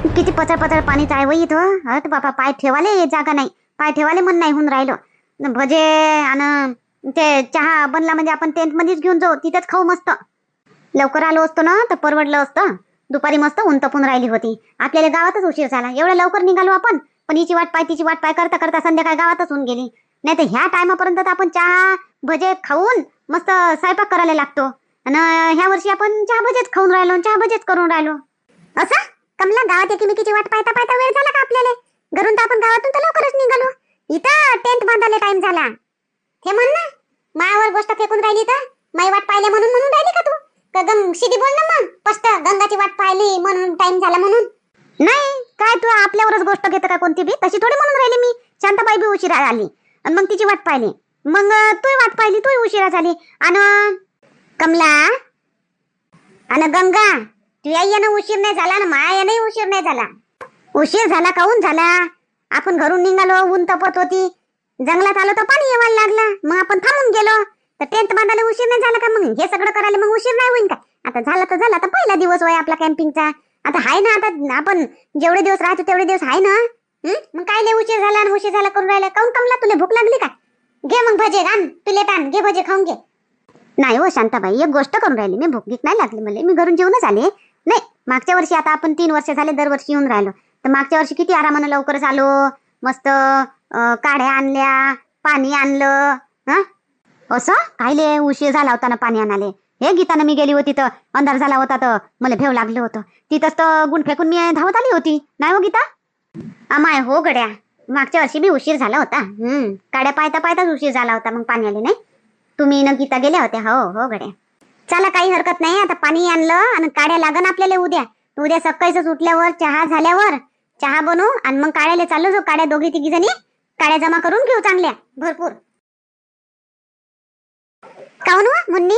किती पचळ पचळ पाणीच आहे वय इथं. अरे बापा, पाय ठेवाले जागा नाही, पाय ठेवाले मन नाही होऊन राहिलं. भजे आणि ते चहा बनला म्हणजे आपण टेंट मध्येच घेऊन जाऊ, तिथेच खाऊ मस्त. लवकर आलो असतो ना तर परवडलं असतं. दुपारी मस्त ऊन तपून राहिली होती, आपल्याला गावातच उशीर झाला. एवढ्या लवकर निघालो आपण, पण हिची वाट पाय तिची वाट पाय करता करता संध्याकाळी गावातच होऊन गेली. नाही तर ह्या टायमापर्यंत तर आपण चहा भजे खाऊन मस्त स्वयंपाक करायला लागतो. आणि ह्या वर्षी आपण चहा भजेच खाऊन राहिलो, चहा भजेच करून राहिलो. असं कमला, गावात एकीमेकीची वाट पाहता पाहता वेळ झाला का आपल्याला? घरून तर आपण गावातून तर लवकरच निघालो, इथं टेंट बांधायला टाइम झाला. हे म्हण ना, मायावर गोष्ट फेकून राहिली तर माई वाट पाहिल्या म्हणून म्हणून राहिली का तू? का शिदी बोल ना मग, स्पष्ट गंगाची वाट पाहिली म्हणून टाइम झाला म्हणून. नाही काय, तू आपल्यावरच गोष्ट घेत का कोणती बी? तशी थोडी म्हणून राहिली मी. शांताबाई बी उशिरा आली आणि मग तिची वाट पाहिली, मग तू वाट पाहिली, तू उशिरा झाली. आणि कमला आणि गंगा, तुझ्या यानं उशीर नाही झाला ना माया यानंही उशीर नाही झाला. उशीर झाला काहून झाला? आपण घरून निघालो, ऊन तपत होती, जंगलात आलो तर पाणी येवायला लागला, मग आपण थांबून गेलो. तर टेंट बांधायला उशीर नाही झाला का? मग हे सगळं करायला मग उशीर नाही होईल का? आता झालं तर झालं, आता पहिला दिवस होय आपला कॅम्पिंगचा. आता हाय ना, आता आपण जेवढे दिवस राहतो तेवढे दिवस आहे ना. मग काय लय उशीर झाला आणि उशीर झाला करून राहिला काहून? कमला, तुला भूक लागली का? घे मग भजे, आण प्लेट आण, घे भजे खाऊन घे. नाही हो शांताबाई, एक गोष्ट करून राहिली मी, भूक नाही लागली मला, मी घरून जेवूनच आले. नाही, मागच्या वर्षी, आता आपण 3 वर्ष झाले दरवर्षी येऊन राहिलो, तर मागच्या वर्षी किती आरामानं लवकरच आलो, मस्त काढ्या आणल्या, पाणी आणलं. असं कायले उशीर झाला होता ना पाणी आणाले? हे गीतानं मी गेली होती तर अंधार झाला होता तर मला भेव लागलं होतं, तिथंच तर गुंड फेकून मी धावत आली होती. नाही हो गीता? अमाय हो गड्या, मागच्या वर्षी बी उशीर झाला होता. काड्या पायता पायताच उशीर झाला होता, मग पाणी आले नाही. तुम्ही न गीता गेल्या होत्या. हो हो गड्या. चला, काही हरकत नाही. आता पाणी आणलं आणि काड्या लागन आपल्याला उद्या. उद्या सकाळीच उठल्यावर चहा झाल्यावर चहा बनवू आणि मग काड्याला चाललो जाऊ. काड्या दोघी तिघी जणी काड्या जमा करून घेऊ चांगल्या भरपूर. काऊन मुन्नी,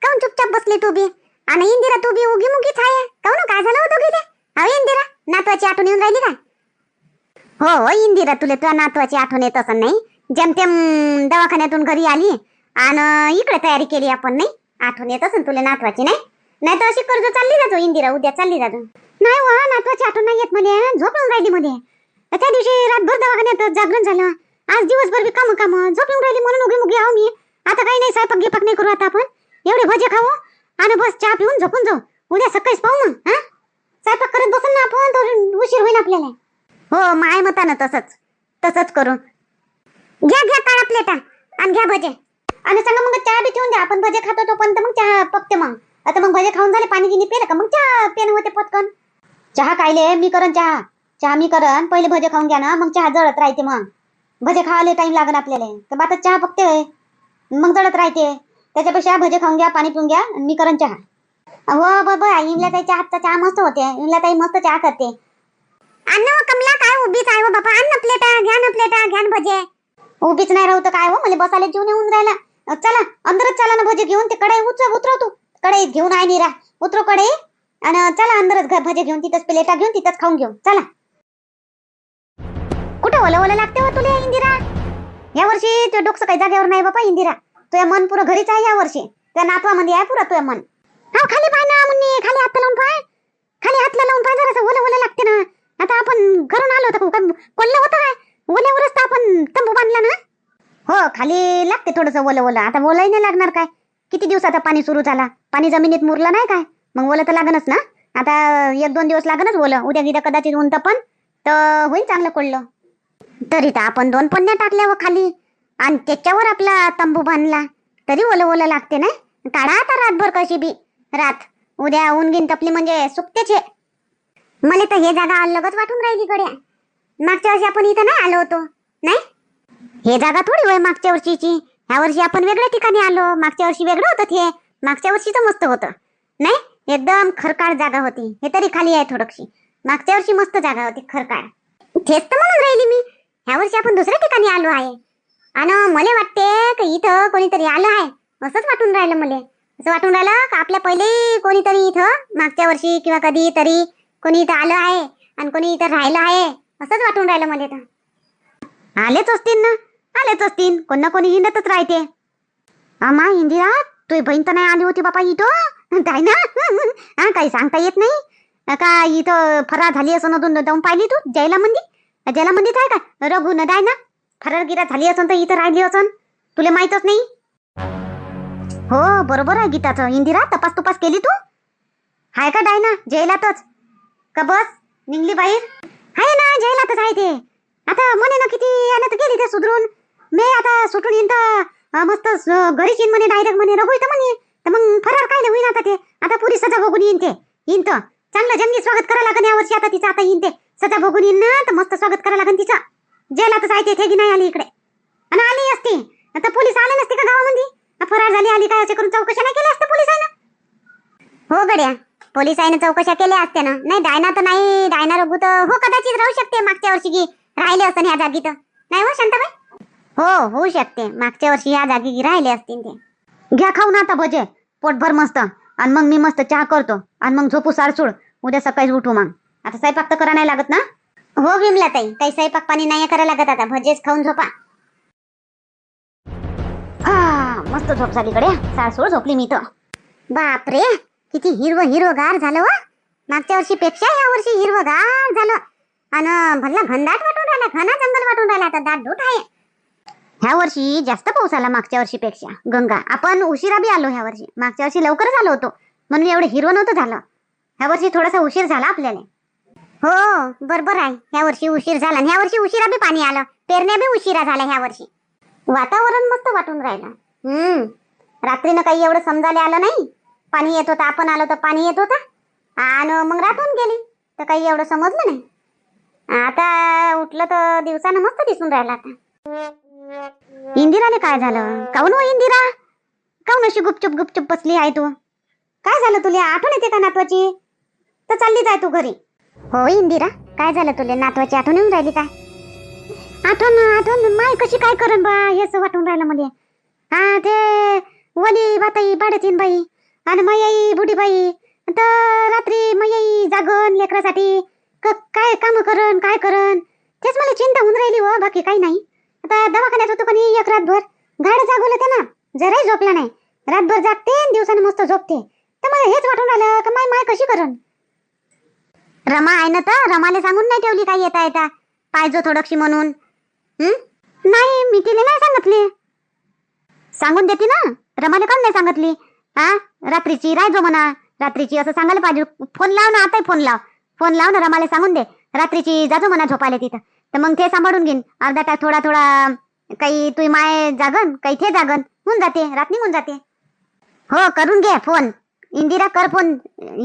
काऊन चुपचाप बसली तू बी? आणि इंदिरा, तू बी उगी मुगीच आहे काऊन? काय झालं होतं दोघी? अहो इंदिरा, नातवाची आठवण येऊन राहिली का? हो इंदिरा, तुला तुझ्या नातवाची आठवण येत असं नाही? जेमतेम दवाखान्यातून घरी आली आणि इकडे तयारी केली आपण, नाही आठवण येत असेल तुला नातवाची? नाही तर अशी कर्ज चालली जातो इंदिरा, उद्या चालली जातो. नाही वा, नातवाची आठवण नाही येत मध्ये, झोपून राहिली मध्ये. त्या दिवशी रातभर दवाखान्यात जागरण झालं, आज दिवसभर बी काम झोपून राहिली म्हणून उगी मुगी आहो मी. आता काही नाही, स्वयंपाक गिपाक नाही करू आता आपण, एवढे भजे खाऊ आणि बस चहा पिऊन झोपून जाऊ. उद्या सकाळीच पाहू मग. स्वयंपाक करत बसून ना आपण, तर उशीर होईल आपल्याला. हो, माय मतानं तसंच करू. घ्या काळा प्लेटा आणि घ्या भजे आणि सांगा मग चहा बी ठेवून द्या. आपण भजे खातो तोपर्यंत मग चहा पकते. मग आता मग भजे खाऊन झाले, पाणी गिनी पेलं का मग चहा पेन होते पटकन. चहा कायले, मी करन चहा मी करन. पहिले भजे खाऊन घ्या ना, मग चहा जळत राहते. मग भजे खावायला टाइम लागन आपल्याला, तर बात चहा पकते मग जळत राहते. त्याच्यापेक्षा भजे खाऊन घ्या, पाणी पिऊन घ्या, मी करन चहा. हो बाबा, इंगल्या ताईच्या हातचा चहा मस्त होते, इंगल्या ताई मस्त चहा करते. अन्न कमला, काय उभीच आहे हो बाबा? अन्न प्लेटा घ्या न भजे. उभीच नाही राहू तर काय हो, मला बसायला जीवन येऊन राहिला. चला अंदरच चला ना, भजे घेऊन. ते कढई उतरव तू, कढई घेऊन आहे निरा, उतरव कढई आणि चला अंदरच भजे घेऊन, तिथंच प्लेटा घेऊन तिथंच खाऊन घेऊ. चला. कुठं ओलं लागते हो तुला इंदिरा? या वर्षी तुझं डोकं काही जागेवर नाही बाबा इंदिरा, तुझ्या मन पुरं घरीच आहे या वर्षी. त्या नातवामध्ये आहे पुरा तुझ्या मन. हा, खाली पाय ना मुन्नी, खाली हात लावून पाय, खाली हातला लावून पाय, जरासं ओलं लागते ना. आता आपण घरून आलो होतो, कोल्लं होतं काय? ओल्यावरच तर आपण तंबू बांधला ना. हो, खाली लागते थोडस ओलं. आता ओलही नाही लागणार काय? किती दिवसाचा पाणी सुरू झाला, पाणी जमिनीत मुरलं नाही काय? मग ओलं तर लागणच ना. आता 1-2 दिवस लागणच ओलं. उद्या गिद्या कदाचित ऊन पण तर होईल चांगलं कोल्लं. तरी तर आपण 2 पन्न्या टाकल्या खाली आणि त्याच्यावर आपला तंबू बांधला, तरी ओलं लागते ना. काढा आता रातभर कशी बी रात, उद्या ऊन गिन तपली म्हणजे सुकतेच. मला तर हे जागा अलगच वाटून राहिली गड्या. मागच्या वर्षी आपण इथं नाही आलो होतो, नाही? हे जागा थोडी होय मागच्या वर्षीची. ह्या वर्षी आपण वेगळ्या ठिकाणी आलो. मागच्या वर्षी वेगळं होतं ते, मागच्या वर्षी तर मस्त होतं, नाही? एकदम खरकाळ जागा होती. हे तरी खाली आहे थोडीशी. मागच्या वर्षी मस्त जागा होती खरकाळ. तेच तर म्हणून राहिली मी, ह्या वर्षी आपण दुसऱ्या ठिकाणी आलो आहे आणि मला वाटते की इथं कोणीतरी आलं आहे, असंच वाटून राहिलं मला. असं वाटून राहिलं का आपल्या पहिले कोणीतरी इथं मागच्या वर्षी किंवा कधी तरी कोणी इथं आलं आहे आणि कोणी इथं राहिलं आहे, असंच वाटून राहिलं मला. तर आलेच असतील कोण ना कोणी हिंडतच राहते. अमा इंदिरा, तुझी बहीण तर नाही आली होती बापा इथं, काय ना? काही सांगता येत नाही. का इथं फरार झाली असं नदून जाऊन पाहिली तू जैला मंदिर आहे का रघु नदाय ना फरार गिरा झाली असन तर इथं राहिली असन तुला माहीतच नाही. हो बरोबर आहे गीताचं. इंदिरा तपास केली तू हाय का डायना जैलातच का बस निघली बाहेर आहे ना जैलातच आहे ते. आता म्हणे ना किती यानं तर गेली ते सुधरून मी आता सुटून येईन तर मस्त घरीच येईन म्हणे डायरेक्ट म्हणे रघु इथं म्हणे तर मग फरार काय होईन आता ते आता पुरी सजा बघून येईन तर चांगलं जंगी स्वागत करा लागन यावर्षी आता तिचं आता येईन ते सजा बघून येईन ना तर मस्त स्वागत करा लागन तिचं. जेलातच आहे ते नाही आली इकडे आणि आली असती आता पोलीस आले नसते का गावामध्ये फरार झाली आली काय असे करून चौकशा नाही केल्या असत्या पोलिसांना. हो गड्या पोलिसांनी चौकशा केल्या असत्या ना. नाही डायना तर नाही डायना रघु तर हो कदाचित राहू शकते मागच्या वर्षी की राहिले असं ह्या जागी तर नाही हो शांताबाई. हो होऊ शकते मागच्या वर्षी या जागी राहिले असतील ते. घ्या खाऊन आता भजे पोटभर मस्त आणि मग मी मस्त चहा करतो आणि मग झोपू सारसूळ उद्या सकाळी उठू मग. आता स्वयंपाक तर करा नाही लागत ना. हो विमला ताई काही स्वयंपाक पाणी नाही करायला लागत आता भजेच खाऊन झोपा. मस्त झोप झाली कडे सारसूळ झोपली मी तर. बापरे किती हिरवगार झालं वा मागच्या वर्षी पेक्षा या वर्षी हिरवगार झालं आणि भल्ला घनदाट वाटून राहिला घना जंगल वाटून राहिला आता दाट दूट आहे. ह्या वर्षी जास्त पाऊस आला मागच्या वर्षी पेक्षा गंगा आपण उशिरा बी आलो ह्या वर्षी. मागच्या वर्षी लवकर झालो होतो म्हणून एवढं हिरवं नव्हतं झालं. ह्या वर्षी थोडासा उशीर झाला आपल्याला. हो बरोबर आहे ह्या वर्षी उशीर झाला आणि ह्या वर्षी उशिरा बी पाणी आलं पेरण्या बी उशिरा झाल्या ह्या वर्षी. वातावरण मस्त वाटून राहिलं. रात्रीनं काही एवढं समजायला आलं नाही. पाणी येत होतं आपण आलो तर पाणी येत होतं आणि मग रातून गेली तर काही एवढं समजलं नाही. आता उठलं तर दिवसानं मस्त दिसून राहिलं. आता इंदिराने काय झालं काऊन हो इंदिरा काऊन अशी गुपचूप बसली आहे तू. काय झालं तुला आठवण येते का नातवाची तर चालली जाय तू घरी. हो इंदिरा काय झालं तुला नातवाची आठवण येऊन राहिली काय. आठवण माय कशी काय करण बा हेच वाटून राहिलं मला. हा ते वली बाताई बाडतीन बाई आणि मयाई बुढी बाई तर रात्री मयाई जागन लेकरासाठी काय काम करण काय करण तेच मला चिंता होऊन राहिली हो बाकी काही नाही. आता दवाखान्यात होतो कोणी एक रातभर गाड जागवलं ते ना जराही झोपला नाही. रातभर जागते दिवसानं मस्त झोपते तर मला हेच वाटून राहिलं का माय कशी करण. रमा आहे ना तर रमाला सांगून नाही ठेवली काय येता पाहिजो थोडीशी म्हणून. नाही मी तिला नाही सांगितली. सांगून देते ना रमाला काऊन नाही सांगितली. हा रात्रीची राहायचो म्हणा रात्रीची असं सांगायला पाहिजे. फोन लाव ना आता फोन लाव ना रमाला सांगून दे रात्रीची जाजो म्हणा झोपायला तिथं तर मग ते सांभाळून घेईन अर्धा तास थोडा काही तुझी माय जागन काही ते जागन होऊन जाते रात निघून जाते. हो करून घे फोन इंदिरा कर फोन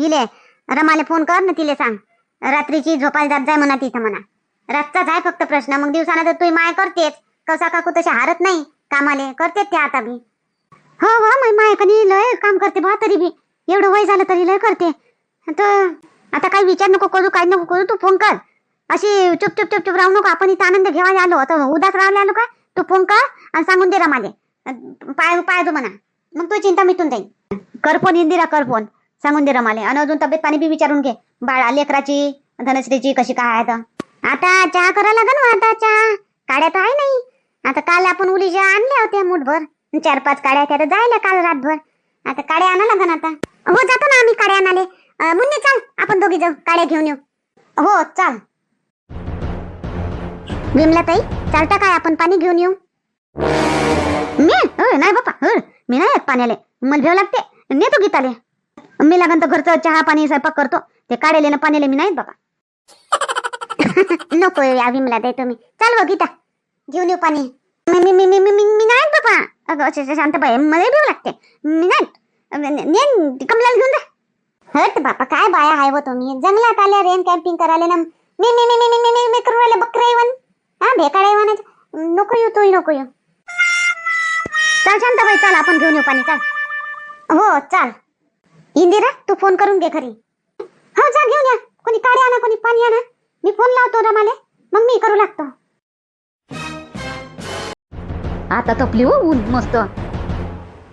इले रमाले फोन कर ना तिले सांग रात्रीची झोपायला जात जाय म्हणा तिथं म्हणा. रातचाच आहे फक्त प्रश्न मग दिवसानं तर तुझी माय करतेच कसा काकू तसे हारत नाही कामाले करतेच त्या आता बी. हो माय कधी लय काम करते बा तरी बी एवढं वय झालं तरी लय करते. तर आता काही विचार नको करू काही नको करू तू फोन कर अशी चुप राहू नको. आपण इथं आनंद घेवायला आलो आता उदास राहायला आलो का. तू फोन कर आणि सांगून दे रमाले पाय दो म्हणा मग तू चिंता मिटून जाईल. कर फोन इंदिरा कर फोन सांगून दे रमाले आणि अजून तब्येत पाणी बी विचारून घे बाळा लेकराची धनश्रीची कशी काय आहे. आता चहा करा लागन आता चहा काड्या तर आहे नाही. आता काल आपण उलीच्या आणल्या होत्या मुठभर 4-5 काड्या त्या जायला काल रातभर. आता काड्या आणा लागन आता. हो जातो ना आम्ही काड्या आणाले. मुन्ने चाल आपण दोघी जाऊ काड्या घेऊन येऊ. हो चाल विमला ताई चालता काय आपण पाणी घेऊन येऊ. मी नाही बापा मी नाही येत पाण्याले मला भेव लागते नेतो गीताले. मी लागन तर घरचं चहा पाणी स्वयंपाक करतो ते काढेले ना पाण्याले मी नाहीत बाबा. नको या विमला ताई तुम्ही चाल व गीता घेऊन येऊ पाणी. मी नाही बाबा. अगं शांताबाई मला भेव लागते मी नाही कमलाला घेऊन जा. हट बापा काय बाया आहे व तुम्ही जंगलात आल्या रेन कॅम्पिंग करायला ना मी करू राहिले बकरा येवन हा भेकाडा येवन नको येऊ तोही नको येऊ. चाल शांताबाई चाल आपण घेऊन येऊ पाणी चाल. हो चाल इंदिरा तू फोन करून घे घरी. हो जा घेऊन या कोणी काढे आणा कोणी पाणी आणा मी फोन लावतो रमाले मग मी करू लागतो. आता तपली हो ऊन मस्त.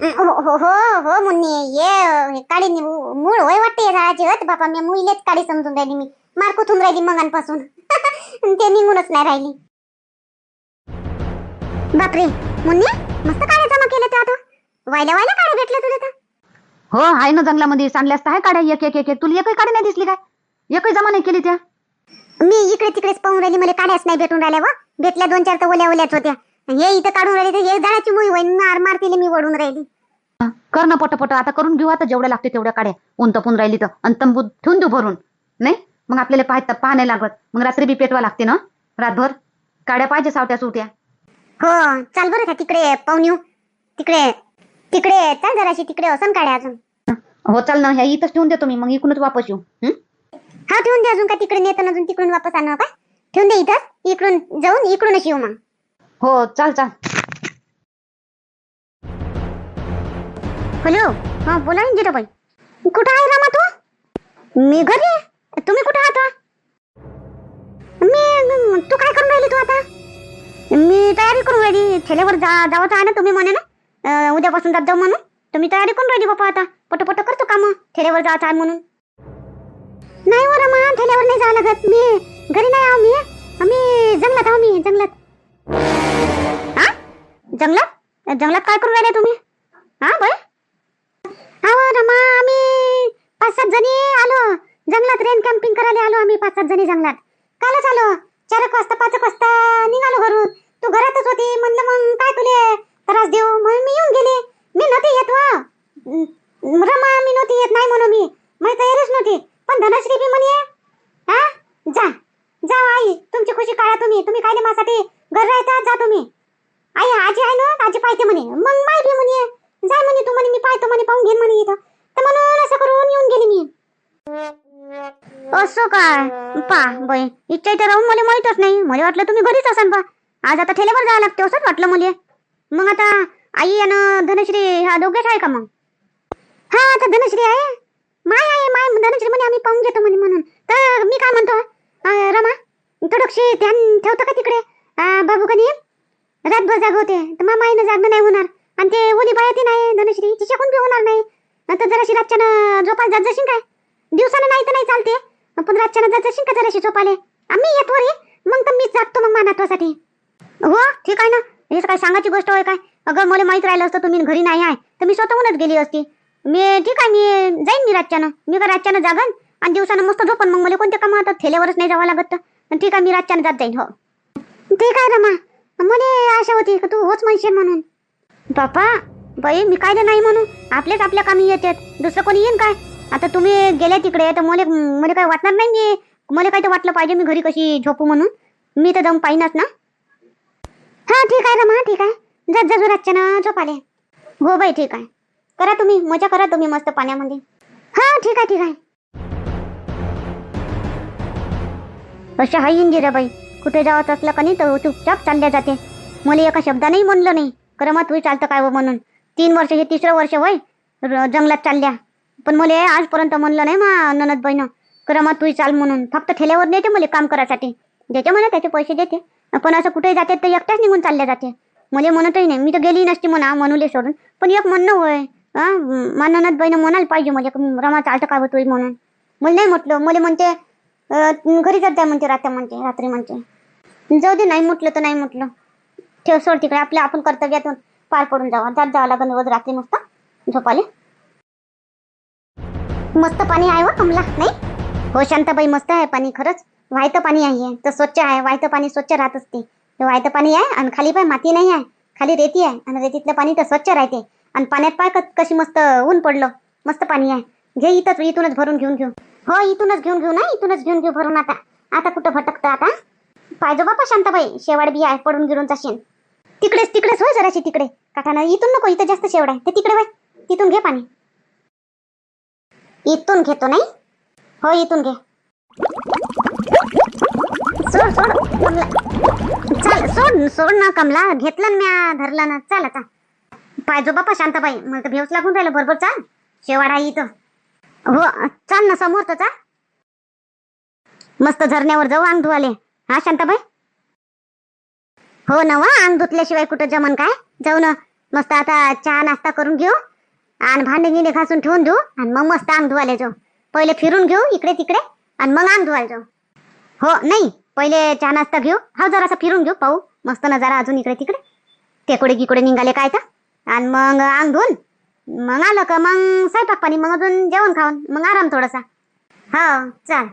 हो मुन्नी ये काळी मूळ होय वाटते झाडाची होत बापा मी मुईलेच काळी समजून राहिली मी मारकुथून राहिली मगांपासून ते निघूनच नाही राहिली. बापरे मुन्नी मस्त काळे जमा केले ते आता वायला काळे भेटले तुला तर. हो आहे ना जंगलामध्ये सांडल्यास आहे काड्या एक तुला एकही काडी नाही दिसली काय. एकही जमा नाही केली त्या. मी इकडे तिकडेच पाहून राहिली, मला काढ्याच नाही भेटून राहिल्या. व भेटल्या 2-4 तर ओल्या ओल्याच होत्या. हे इथं काढून राहिले तर हे झाडाची मुई होईन, मार तिले मी वडून राहिली. कर ना पटपट, आता करून घेऊ. आता जेवढ्या लागते तेवढ्या काड्या ऊन तपून राहिली तर, आणि तंबू ठेवून देऊ भरून. नाही मग आपल्याला पाहा नाही लागत, मग रात्री बी पेटवा लागते ना रातभर. काड्या पाहिजे सावट्या सुट्या. हो चाल बरं का, तिकडे पाहून येऊ. तिकडे चाल जराशी, तिकडे असन काड्या अजून. हो चाल ना, ह्या इथंच ठेवून देतो मी, मग इकडूनच वापस येऊ. हा ठेवून दे अजून, का तिकडे नेतो अजून तिकडून वापस आणू का? ठेवून दे इथं, इकडून जाऊन इकडूनच येऊ मग. हो चाल. हॅलो, हा बोला इंजिराबाई. कुठं आहे रामा तू? मी घरी आहे. तुम्ही कुठं आहात? तू काय करून राहिली तू आता? मी तयारी करून राहिली. ठेल्यावर जावचं आहे ना, तुम्ही म्हणे ना उद्यापासून जात जाऊ म्हणून. तुम्ही तयारी करून राहिली बापा. आता पटपट करतो काम, ठेल्यावर जायचं आहे म्हणून. नाही व रामा, ठेल्यावर नाही जावं लागत. मी घरी नाही आहो. आम्ही जंगलात आहो. मी जंगलात. हा जंगलात काय करून राहिले तुम्ही? हा बाय. हो रमा, आम्ही 5-7 जणी आलो जंगलात. रेन कॅम्पिंग करायला आलो आम्ही 5-7 जणी जंगलात. कालच आलो. 4 वाजता 5 वाजता निघालो घरून. तू घरातच होती. म्हणलं मग काय तुले त्रास देऊ, म्हणून मी येऊन गेले. मी नव्हती येत रमा, मी नव्हती येत. नाही म्हणून मी तयारीच नव्हती. पण धनश्री बी म्हणे हा जा आई, तुमची खुशी काढा. तुम्ही काय माझ्यासाठी घर राहता, जा तुम्ही. आई आजी आहे ना, आजी पाहते म्हणे. मग माय बी म्हणे जाय म्हणे, तू म्हणे मी पाहतो म्हणे, पाहून घेईन म्हणे इथं. तर म्हणून असं करून येऊन गेली मी. असं काय पा बाई, इच्छा इथे राहून मला माहितच नाही. मला वाटलं तुम्ही घरीच असाल बा. आज आता ठेल्यावर जावं लागते असंच वाटलं मला. मग आता आई आणि धनश्री ह्या दोघेच आहे का मग? हा आता धनश्री आहे, माय धनश्री म्हणे आम्ही पाहून घेतो म्हणे. म्हणून तर मी काय म्हणतो रमा, थोडंशी ध्यान ठेवतो का तिकडे? बाबू कधी रातभर जागवते तर मामाईनं जागणं नाही होणार. आणि ते ओली बाया ती नाही धनश्री, तिच्याकडून बी होणार नाही. तर जराशी रातच्यानं झोपायला जात जाशील काय? दिवसानं नाही तर नाही चालते, पण रातच्यानं जात जाशील का जराशी झोपाले? आम्ही येतो रे, मग तर मीच जागतो मग मानात्वासाठी. हो ठीक आहे ना, हे काय सांगायची गोष्ट होय काय? अगं मला माहित राहिलं असतं तुम्ही घरी नाही आहे तर मी स्वतःहूनच गेली असती. ठीक आहे, मी जाईन. मी का रातच्यानं जागन आणि दिवसानं मस्त झोपन. मग मला कोणते काम आता ठेल्यावरच नाही जावं लागत. तर ठीक आहे, मी रातच्यानं जात जाईन. हो ठीक आहे रमा, मला आशा होती की तू होच म्हणशील म्हणून. बापा बाई, मी काय नाही म्हणू, आपलेच आपल्या कामी येतात, दुसरं कोणी येईन काय? आता तुम्ही गेल्या तिकडे तर मला काय वाटणार नाही. मला काय तर वाटलं पाहिजे मी घरी कशी झोपू म्हणून. मी तर जाऊन पाहिनच ना. हा ठीक आहे रमा, ठीक आहे. जात जा रातच्या ना झोपाले. हो बाई ठीक आहे, करा तुम्ही मजा करा तुम्ही मस्त पाण्यामध्ये. हा ठीक आहे. अशा हाय इंदिराबाई, कुठे जावत असलं का नाही तर चुपचाप चालल्या जाते. मला एका शब्दानेही म्हणलं नाही करमा तू चालतं काय व म्हणून. 3 वर्ष, हे 3रं वर्ष वय जंगलात चालल्या, पण मला आजपर्यंत म्हणलं नाही मा ननदबाईनं करमा तू चाल म्हणून. फक्त ठेल्यावर नेते मला काम करायसाठी, देते मला त्याचे पैसे देते. पण असं कुठे जाते तर एकट्याच निघून चालल्या जाते. मला म्हणतही नाही, मी तर गेली नसती म्हणा म्हणूले सोडून. पण एक म्हणणं होय, मा ननदबाईनं म्हणायला पाहिजे मला रमा चालतं काय होतोय म्हणून. मला नाही म्हटलं. मला म्हणते घरी जात जाय म्हणते, रात्री म्हणते. जाऊ दे, नाही म्हटलं तर नाही म्हटलं. ठेव सोड तिकडे, आपण कर्तव्यातून पार पडून जावं लागेल रोज रात्री मस्त झोपाले. मस्त पाणी आहे व कमला. नाही हो शांताबाई, मस्त आहे पाणी खरंच. वाहतं पाणी आहे तर स्वच्छ आहे. वाहतं पाणी स्वच्छ राहत असते. वाहतं पाणी आहे आणि खाली पाय माती नाही आहे, खाली रेती आहे. आणि रेतीतलं पाणी तर स्वच्छ राहते. आणि पाण्यात पाय कशी मस्त ऊन पडलं, मस्त पाणी आहे. घे इथूनच भरून घेऊन घेऊ. हो इथूनच घेऊन घेऊ ना, इथूनच घेऊन घेऊ भरून. आता कुठं भटकतं आता. पाहिजे बापा शांताबाई, शेवाड बी आहे पडून गिरून जाशील. तिकडेच होय जराशी तिकडे काठानं. इथून नको, इथं जास्त शेवड आहे ते तिकडे वय. तिथून घे पाणी. इथून घेतो नाही. हो इथून घे. सोड कमला, चल सोड ना कमला. घेतलं म्या, धरलं ना. चाल आता. पाहिजे बापा शांताबाई, मला तर भेवच लागून राहिलं. बरोबर चाल, शेवाड आहे इथं. हो चाल ना, समोर तर चाल. मस्त झरण्यावर जाऊ अंग धुवाले. हा शांताबाई. हो ना वा, अंग धुतल्याशिवाय कुठं जमन काय? जाऊ ना मस्त. आता चहा नाश्ता करून घेऊ आणि भांडे गिंडे घासून ठेवून देऊ आणि मग मस्त अंग धुवाले जाऊ. पहिले फिरून घेऊ इकडे तिकडे आणि मग अंग धुवायला जाऊ. हो नाही, पहिले चहा नाश्ता घेऊ. हा जरासा फिरून घेऊ, पाहू मस्त नजारा अजून इकडे तिकडे. टेकडे गिकडे निघाले काय तर. आणि मग अंग धुवून मग आलं का मग स्वयंपाक पाणी, मग अजून जेवण खाऊन मग आराम थोडासा. हो चाल.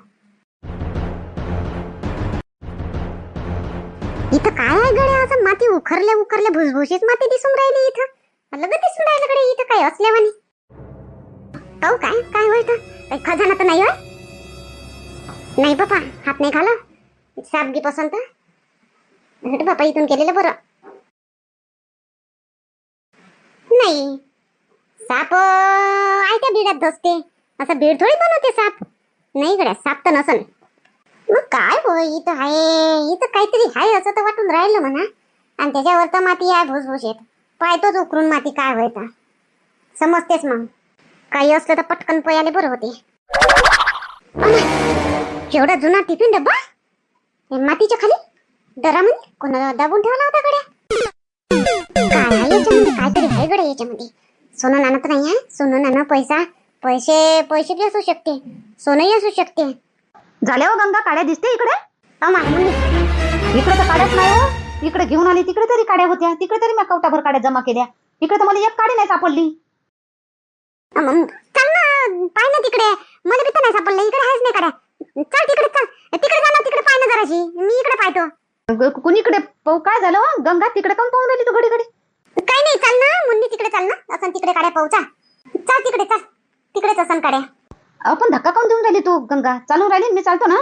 इथं काय आहे गड्या, असं माती उखरल्या उखरल्या भुसभुशीत माती दिसून राहिली इथं. लगत दिसून राहिलं गड्या इथं काय असल्यावानी. पाहू काय काय होय तर काही खजाना तर नाही होय. नाही बापा, हात नाही घाला. साप गी पसंत हट बापा, इथून केलेलं बरं. नाही, साप आयत्या बिडात धसते, असं बीड थोडी बनवते साप. नाही गड्या, साप तर नसन. मग काय होय, इथं आहे, इथं काहीतरी आहे असं तर वाटून राहिलं म्हणा. आणि त्याच्यावर तर माती आहे भुसभुशीत. पाहतोच उकरून माती काय होय तर समजतेच. मग काही असलं तर पटकन पयाले बरं होते. एवढा जुना टिफिन डब्बा मातीच्या खाली दरामध्ये कोणाला दाबून ठेवला होता गड्या. काय आहे याच्यामध्ये, काहीतरी आहे गड्या याच्यामध्ये. सोनं नाणं तर नाही आहे. सोनं नाणं पैसे पैसे बी असू शकते, सोनंही असू शकते. झाल्या हो गंगा, काड्या दिसते इकडे? मुन्नी, इकडे तर काड्याच नाही हो. इकडे घेऊन आली, तिकडे तरी काड्या होत्या, तिकडे तरी मी कवटाभर काड्या जमा केल्या. इकडे तर मला एक काडी नाही सापडली. चल ना, पाय ना तिकडे. मला बी तर नाही सापडलं. इकडे आहेच नाही काड्या. चल तिकडे, चल तिकडे जा ना, तिकडे पाय ना जराशी. मी इकडे पाहतो. कुणीकडे पाहू? काय झालं हो गंगा, तिकडे काऊन पाहून राहिली तू घडी घडी? काही नाही, चल ना मुन्नी, तिकडे चल ना. असं तिकडे काड्या पाहूचा. चल तिकडे, चल तिकडेच असन काड्या. आपण धक्का काऊन देऊन राहिली तू गंगा? चालून राहिली, मी चालतो ना.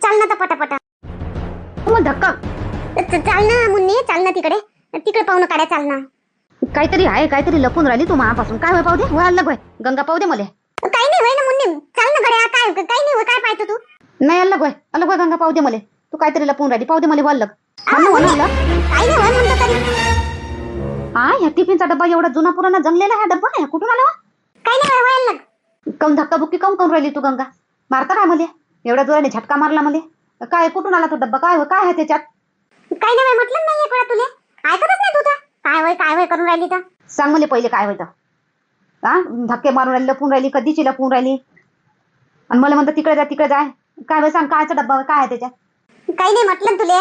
चल ना तर पटापट. मग धक्का. चाल ना मुन्नी, चाल ना तिकडे. तिकडे पाहू ना काड्या, चाल ना. काहीतरी आहे, काहीतरी लपून राहिली तू मापासून. काय होय, पाहू दे. वय अलग होय गंगा, पाहू दे मला. काही नाही होय ना मुन्नी, चाल ना गड्या. काय काही नाही होय, काय पाहतो तू? नाही, अलग होय गंगा, पाहू दे मला. तू काहीतरी लपून राहिली, पाहू दे मला. अलग काही नाही होय म्हणतो तरी. हा, ह्या टिफिनचा डब्बा एवढा जुना पुराणा जमलेला हा डब्बा आहे, कुठून आला? काही नाही होय अलग. काऊन धक्काबुक्की काऊन करून राहिली तू गंगा? मारता काय मला? एवढ्या जोराने झटका मारला मला. काय, कुठून आला तो डब्बा? काय होय, काय आहे त्याच्यात? काही नाही म्हटलं नाही एक वेळा तुले. ऐकतच नाही तू तर. काय होय करून राहिली तर. सांग मला पहिले काय होतं. हा, धक्के मारून राहिली, लपून राहिली, कधीची लपून राहिली, आणि मला म्हणतं तिकडे जा तिकडे जाय. काय होय, सांग कायचा डब्बा होय, काय आहे त्याच्यात? काही नाही म्हटलं तुले.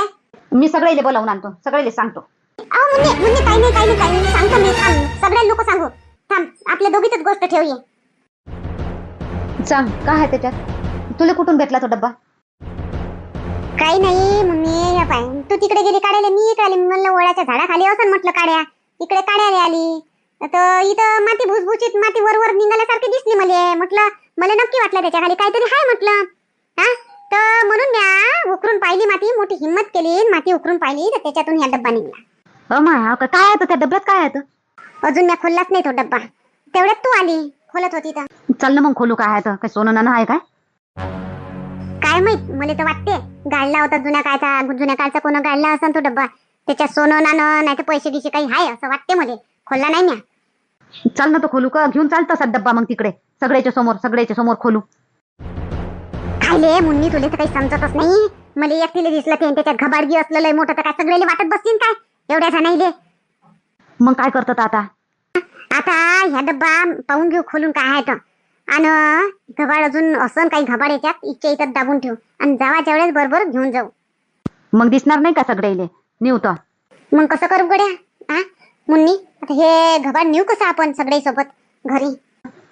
मी सगळेले बोलावून आणतो, सगळेले सांगतो. मुन्नी काही नाही सांगतो मी. थांब, सगळे लोक सांगू. थांब, आपल्या दोघीतच गोष्ट ठेवूया. सांग काय आहे त्याच्यात? तुला कुठून भेटला तो डब्बा? काही नाही मुन्नी, या पाय तू तिकडे गेली काढायला, मी इकडे आली. मी म्हणलं ओळ्याच्या झाडाखाली असं म्हटलं काड्या. इकडे काढायला आली तर इथं माती भुसभुशीत, माती वर निघाल्यासारखी दिसली मला. म्हटलं मला नक्की वाटलं त्याच्या खाली काहीतरी आहे म्हटलं. हा, तर म्हणून मी उकरून पाहिली माती. मोठी हिंमत केली, माती उकरून पाहिली, तर त्याच्यातून ह्या डब्बा निघाला. हो माय, काय आहे त्या डब्यात? काय आहे? अजून मी खोललाच नाही तो डब्बा. तेवढ्यात तू आली, खोलत होती तर. चल ना मग खोलू. काय आहे? काय सोनं नाणं आहे काय? काय माहित, मला तर वाटते गाडला होता जुन्या काळचा कोण गाडला असेल तो डब्बा. त्याच्यात सोनं नाणं नाही तर पैसे गिसे काही आहे असं वाटते मला. खोलला नाही म्या. चल ना तो खोलू का? घेऊन चालतं असा डब्बा मग तिकडे सगळ्याच्या समोर खोलू. खायले मुन्नी, तुला तर काही समजतच नाही. मला एकटीला दिसलं ते त्याच्यात घबाडगी असलेलं आहे मोठं, तर काय सगळेले वाटत बसतील काय एवढ्या जणाईले? मग काय करतात आता? आता ह्या डब्बा पाहून घेऊ खोलून काय आहे तर. आणि घबाड अजून असं काही घबाड याच्यात इच्छा इथं दाबून ठेवू आणि जावाच्या वेळेस बरोबर घेऊन जाऊ. मग दिसणार नाही का सगळेले? नेऊ तर मग कसं करू गड्या? हा मुन्नी, आता हे घबाड नेऊ कसं आपण सगळे सोबत घरी?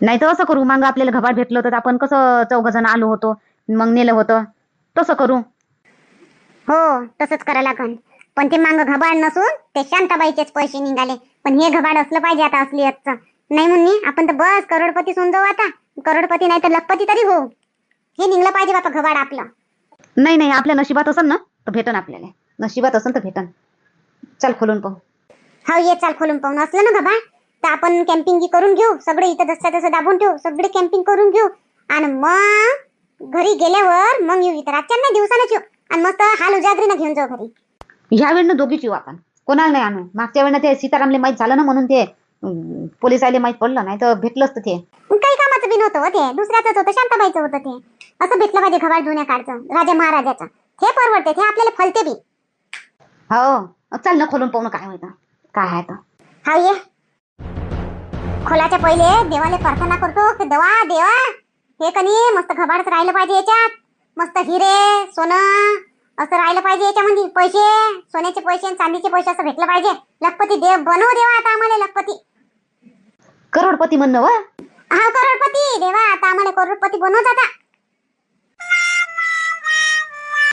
नाही तर असं करू, मग आपल्याला घबाड भेटलं तर आपण कसं 4 जण आलो होतो, मग नेलं होतं, तसं करू. हो, तसंच करा लागन. पण ते मांग घबाड नसून ते शांताबाईचेच पैसे निघाले. पण हे घबाड असलं पाहिजे आता असलियतचं. नाही मुन्नी, आपण तर बस करोडपती होऊन जाऊ आता. करोडपती नाही तर लखपती तरी हो. हे निघलं पाहिजे बापा घबाड आपलं. नाही, आपल्या नशिबात असेल ना तर भेटन. आपल्याला नशिबात असेल तर भेटन. चल खोलून पाहू. हो ये, चल खोलून पाहून. असलं ना घबाड तर आपण कॅम्पिंग करून घेऊ. सगळे इथं तसं दाबून ठेवू, सगळे कॅम्पिंग करून घेऊ आणि मग घरी गेल्यावर मग येऊ. इथं रातच्या नाही, दिवसानच येऊ आणि मस्त हाल उजागरीनं घेऊन जाऊ घरी. ह्या वेळेनं दोघीच येऊ आपण, कोणाला नाही आणू. मागच्या वेळेनं ते सीतारामले माहीत झालं ना, म्हणून ते पोलीस आले माहीत पडलं, नाही तर भेटलंच तर ते. काही कामाचं बी नव्हतं हो ते, दुसऱ्याच होतं, शांताबाईचं होतं ते. असं भेटलं पाहिजे घबाड जुन्या काळचं, राजा महाराजाचं. हे परवडते, ते आपल्याला फलते बी. हो, चल ना खोलून पाहू ना काय होतं, काय आहे तर. हा ये, खोलाच्या पहिले देवाला प्रार्थना करतो की देवा हे कनी मस्त घबाडच राहिलं पाहिजे याच्यात. मस्त हिरे सोनं असं राहिलं पाहिजे याच्यामध्ये. पैसे, सोन्याचे पैसे आणि चांदीचे पैसे असं भेटलं पाहिजे. लखपती देव बनव देवा आता आम्हाला, लखपती करोडपती म्हणणं वा. हा करोडपती देवा, आता आम्हाला करोडपती बनव आता.